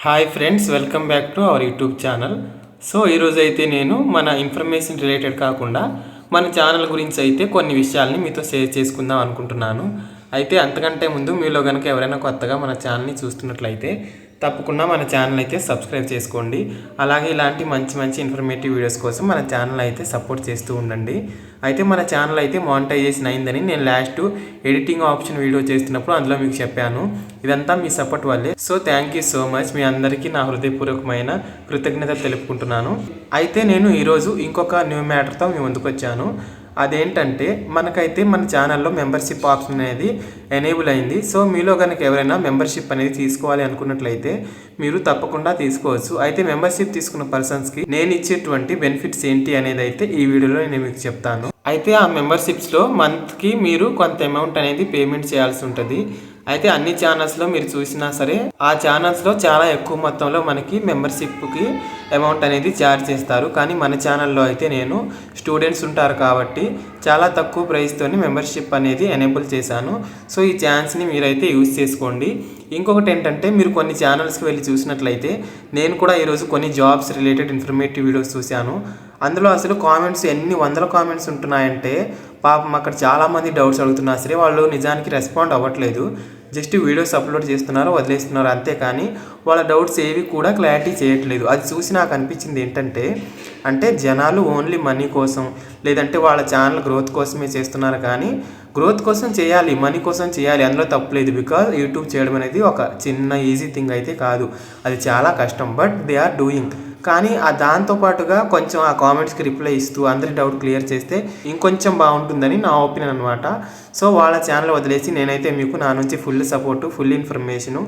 Hi friends, welcome back to our YouTube channel. So ఈరోజు అయితే నేను మన ఇన్ఫర్మేషన్ రిలేటెడ్ కాకుండా మన ఛానల్ గురించి అయితే కొన్ని విషయాల్ని మీతో షేర్ చేసుకుందాం అనుకుంటున్నాను. అయితే అంతకంటే ముందు మీలో కనుక ఎవరైనా కొత్తగా మన ఛానల్ని చూస్తున్నట్లయితే తప్పకుండా మన ఛానల్ అయితే సబ్స్క్రైబ్ చేసుకోండి. అలాగే ఇలాంటి మంచి మంచి ఇన్ఫర్మేటివ్ వీడియోస్ కోసం మన ఛానల్ అయితే సపోర్ట్ చేస్తూ ఉండండి. అయితే మన ఛానల్ అయితే మానిటైజేషన్ అయిందని నేను లాస్ట్ ఎడిటింగ్ ఆప్షన్ వీడియో చేస్తున్నప్పుడు అందులో మీకు చెప్పాను. ఇదంతా మీ సపోర్ట్ వల్లే. So thank you so much. మీ అందరికీ నా హృదయపూర్వకమైన కృతజ్ఞతలు తెలుపుకుంటున్నాను. అయితే నేను ఈరోజు ఇంకొక న్యూ మ్యాటర్తో మీ ముందుకు వచ్చాను. అదేంటంటే మనకైతే మన ఛానల్లో మెంబర్షిప్ ఆప్షన్ అనేది ఎనేబుల్ అయింది. సో మీలో కనుక ఎవరైనా మెంబర్షిప్ అనేది తీసుకోవాలి అనుకున్నట్లయితే మీరు తప్పకుండా తీసుకోవచ్చు. అయితే మెంబర్షిప్ తీసుకున్న పర్సన్స్కి నేను ఇచ్చేటువంటి బెనిఫిట్స్ ఏంటి అనేది అయితే ఈ వీడియోలో నేను మీకు చెప్తాను. అయితే ఆ మెంబర్షిప్స్లో మంత్కి మీరు కొంత అమౌంట్ అనేది పేమెంట్ చేయాల్సి ఉంటుంది. అయితే అన్ని ఛానల్స్లో మీరు చూసినా సరే ఆ ఛానల్స్లో చాలా ఎక్కువ మొత్తంలో మనకి మెంబర్షిప్కి అమౌంట్ అనేది ఛార్జ్ చేస్తారు. కానీ మన ఛానల్లో అయితే నేను స్టూడెంట్స్ ఉంటారు కాబట్టి చాలా తక్కువ ప్రైస్తోని మెంబర్షిప్ అనేది ఎనేబుల్ చేశాను. సో ఈ ఛాన్స్ని మీరైతే యూజ్ చేసుకోండి. ఇంకొకటి ఏంటంటే మీరు కొన్ని ఛానల్స్కి వెళ్ళి చూసినట్లయితే నేను కూడా ఈరోజు కొన్ని జాబ్స్ రిలేటెడ్ ఇన్ఫర్మేటివ్ వీడియోస్ చూశాను. అందులో అసలు కామెంట్స్ ఎన్ని వందల కామెంట్స్ ఉంటున్నాయంటే పాపం అక్కడ చాలామంది డౌట్స్ అడుగుతున్నా సరే వాళ్ళు నిజానికి రెస్పాండ్ అవ్వట్లేదు. జస్ట్ వీడియోస్ అప్లోడ్ చేస్తున్నారు, వదిలేస్తున్నారు, అంతేకాని వాళ్ళ డౌట్స్ ఏవి కూడా క్లారిటీ చేయట్లేదు. అది చూసి నాకు అనిపించింది ఏంటంటే అంటే జనాలు ఓన్లీ మనీ కోసం లేదంటే వాళ్ళ ఛానల్ గ్రోత్ కోసమే చేస్తున్నారు. కానీ గ్రోత్ కోసం చేయాలి, మనీ కోసం చేయాలి, అందులో తప్పలేదు. బికాజ్ యూట్యూబ్ చేయడం అనేది ఒక చిన్న ఈజీ థింగ్ అయితే కాదు, అది చాలా కష్టం. But they are doing. కానీ దాంతోపాటుగా కొంచెం ఆ కామెంట్స్కి రిప్లై ఇస్తూ అందరి డౌట్ క్లియర్ చేస్తే ఇంకొంచెం బాగుంటుందని నా ఒపీనియన్ అనమాట. సో వాళ్ళ ఛానల్ వదిలేసి నేనైతే మీకు నా నుంచి ఫుల్ సపోర్టు, ఫుల్ ఇన్ఫర్మేషను,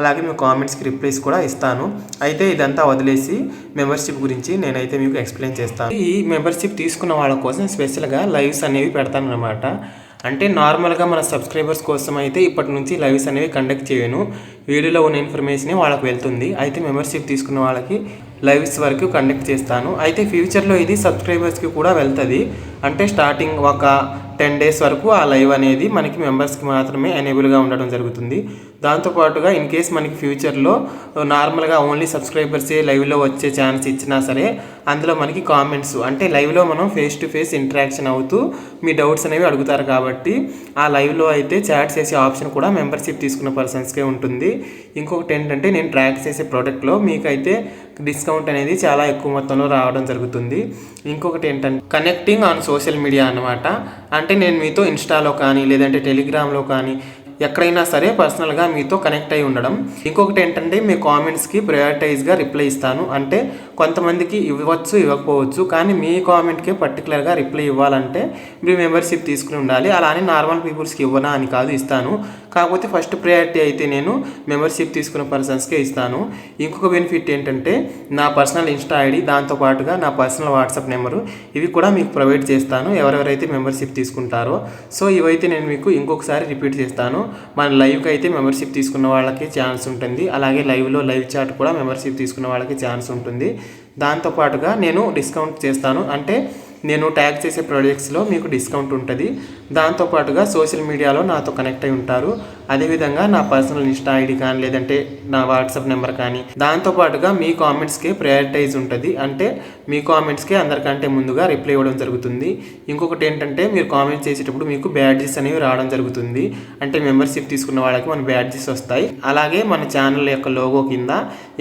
అలాగే మీ కామెంట్స్కి రిప్లైస్ కూడా ఇస్తాను. అయితే ఇదంతా వదిలేసి మెంబర్షిప్ గురించి నేనైతే మీకు ఎక్స్ప్లెయిన్ చేస్తాను. ఈ మెంబర్షిప్ తీసుకున్న వాళ్ళ కోసం స్పెషల్గా లైవ్స్ అనేవి పెడతాను అనమాట. అంటే నార్మల్గా మన సబ్స్క్రైబర్స్ కోసం అయితే ఇప్పటి నుంచి లైవ్స్ అనేవి కండక్ట్ చేయను. వీడియోలో ఉన్న ఇన్ఫర్మేషన్ వాళ్ళకి వెళ్తుంది. అయితే మెంబర్షిప్ తీసుకున్న వాళ్ళకి లైవ్స్ వరకు కండక్ట్ చేస్తాను. అయితే ఫ్యూచర్లో ఇది సబ్స్క్రైబర్స్కి కూడా వెళ్తుంది. అంటే స్టార్టింగ్ ఒక 10 days వరకు ఆ లైవ్ అనేది మనకి మెంబర్స్కి మాత్రమే ఎనేబుల్గా ఉండడం జరుగుతుంది. దాంతోపాటుగా ఇన్ కేస్ మనకి ఫ్యూచర్లో నార్మల్గా ఓన్లీ సబ్స్క్రైబర్సే లైవ్లో వచ్చే ఛాన్స్ ఇచ్చినా సరే అందులో మనకి కామెంట్స్ అంటే లైవ్లో మనం ఫేస్ టు ఫేస్ ఇంటరాక్షన్ అవుతూ మీ డౌట్స్ అనేవి అడుగుతారు కాబట్టి ఆ లైవ్లో అయితే చాట్ చేసే ఆప్షన్ కూడా మెంబర్షిప్ తీసుకున్న పర్సన్స్కే ఉంటుంది. ఇంకొకటి ఏంటంటే నేను ట్రాక్ చేసే ప్రోడక్ట్లో మీకైతే డిస్కౌంట్ అనేది చాలా ఎక్కువ మొత్తంలో రావడం జరుగుతుంది. ఇంకొకటి ఏంటంటే కనెక్టింగ్ ఆన్ సోషల్ మీడియా అనమాట. అంటే నేను మీతో ఇన్స్టాలో కానీ లేదంటే టెలిగ్రామ్లో కానీ ఎక్కడైనా సరే పర్సనల్గా మీతో కనెక్ట్ అయి ఉండడం. ఇంకొకటి ఏంటంటే మీ కామెంట్స్కి ప్రయారిటైజ్గా రిప్లై ఇస్తాను. అంటే కొంతమందికి ఇవ్వచ్చు, ఇవ్వకపోవచ్చు, కానీ మీ కామెంట్కి పర్టికులర్గా రిప్లై ఇవ్వాలంటే మీరు మెంబర్షిప్ తీసుకుని ఉండాలి. అలానే నార్మల్ పీపుల్స్కి ఇవ్వనా అని కాదు, ఇస్తాను. కాకపోతే ఫస్ట్ ప్రయారిటీ అయితే నేను మెంబర్షిప్ తీసుకున్న పర్సన్స్కే ఇస్తాను. ఇంకొక బెనిఫిట్ ఏంటంటే నా పర్సనల్ ఇన్స్టా ఐడి, దాంతోపాటుగా నా పర్సనల్ వాట్సాప్ నెంబరు ఇవి కూడా మీకు ప్రొవైడ్ చేస్తాను ఎవరెవరైతే మెంబర్షిప్ తీసుకుంటారో. సో ఇవైతే నేను మీకు ఇంకొకసారి రిపీట్ చేస్తాను. మన లైవ్కి అయితే మెంబర్షిప్ తీసుకున్న వాళ్ళకి ఛాన్స్ ఉంటుంది. అలాగే లైవ్లో లైవ్ చాట్ కూడా మెంబర్షిప్ తీసుకున్న వాళ్ళకి ఛాన్స్ ఉంటుంది. దాంతోపాటుగా నేను డిస్కౌంట్ చేస్తాను. అంటే నేను ట్యాగ్ చేసే ప్రాజెక్ట్స్లో మీకు డిస్కౌంట్ ఉంటుంది. దాంతోపాటుగా సోషల్ మీడియాలో నాతో కనెక్ట్ అయి ఉంటారు. అదేవిధంగా నా పర్సనల్ ఇన్స్టా ఐడి కానీ లేదంటే నా వాట్సాప్ నెంబర్ కానీ దాంతోపాటుగా మీ కామెంట్స్కే ప్రయారిటైజ్ ఉంటుంది. అంటే మీ కామెంట్స్కే అందరికంటే ముందుగా రిప్లై ఇవ్వడం జరుగుతుంది. ఇంకొకటి ఏంటంటే మీరు కామెంట్స్ చేసేటప్పుడు మీకు బ్యాడ్జెస్ అనేవి రావడం జరుగుతుంది. అంటే మెంబర్షిప్ తీసుకున్న వాళ్ళకి మన బ్యాడ్జెస్ వస్తాయి. అలాగే మన ఛానల్ యొక్క లోగో కింద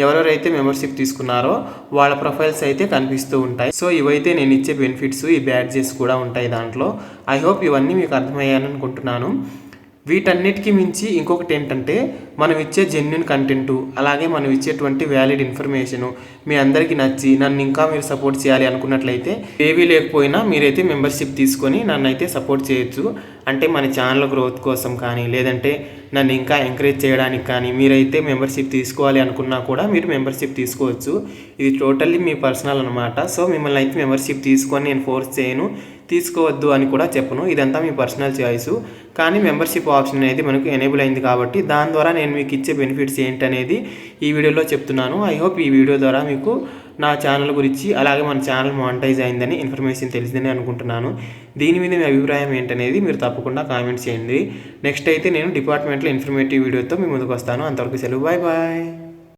ఎవరెవరైతే మెంబర్షిప్ తీసుకున్నారో వాళ్ళ ప్రొఫైల్స్ అయితే కనిపిస్తూ ఉంటాయి. సో ఇవైతే నేను ఇచ్చే బెనిఫిట్స్, ఈ బ్యాడ్జెస్ కూడా ఉంటాయి దాంట్లో. ఐ హోప్ ఇవన్నీ మీకు అర్థమయ్యాయని అనుకుంటున్నాను. వీటన్నిటికీ మించి ఇంకొకటి ఏంటంటే మనం ఇచ్చే జెన్యున్ కంటెంటు, అలాగే మనం ఇచ్చేటువంటి వ్యాలిడ్ ఇన్ఫర్మేషను మీ అందరికీ నచ్చి నన్ను ఇంకా మీరు సపోర్ట్ చేయాలి అనుకున్నట్లయితే ఏవీ లేకపోయినా మీరైతే మెంబర్షిప్ తీసుకొని నన్ను అయితే సపోర్ట్ చేయొచ్చు. అంటే మన ఛానల్ గ్రోత్ కోసం కానీ లేదంటే నన్ను ఇంకా ఎంకరేజ్ చేయడానికి కానీ మీరైతే మెంబర్షిప్ తీసుకోవాలి అనుకున్నా కూడా మీరు మెంబర్షిప్ తీసుకోవచ్చు. ఇది టోటల్లీ మీ పర్సనల్ అనమాట. సో మిమ్మల్ని అయితే మెంబర్షిప్ తీసుకొని నేను ఫోర్స్ చేయను, తీసుకోవద్దు అని కూడా చెప్పను. ఇదంతా మీ పర్సనల్ చాయిస్. కానీ మెంబర్షిప్ ఆప్షన్ అనేది మనకు ఎనేబుల్ అయింది కాబట్టి దాని ద్వారా నేను మీకు ఇచ్చే బెనిఫిట్స్ ఏంటనేది ఈ వీడియోలో చెప్తున్నాను. ఐ హోప్ ఈ వీడియో ద్వారా మీకు నా ఛానల్ గురించి అలాగే మన ఛానల్ మానిటైజ్ అయిందని ఇన్ఫర్మేషన్ తెలిసిందని అనుకుంటున్నాను. దీని మీద మీ అభిప్రాయం ఏంటనేది మీరు తప్పకుండా కామెంట్ చేయండి. నెక్స్ట్ అయితే నేను డిపార్ట్మెంట్లో ఇన్ఫర్మేటివ్ వీడియోతో మీ ముందుకు వస్తాను. అంతవరకు సెలవు, బాయ్ బాయ్.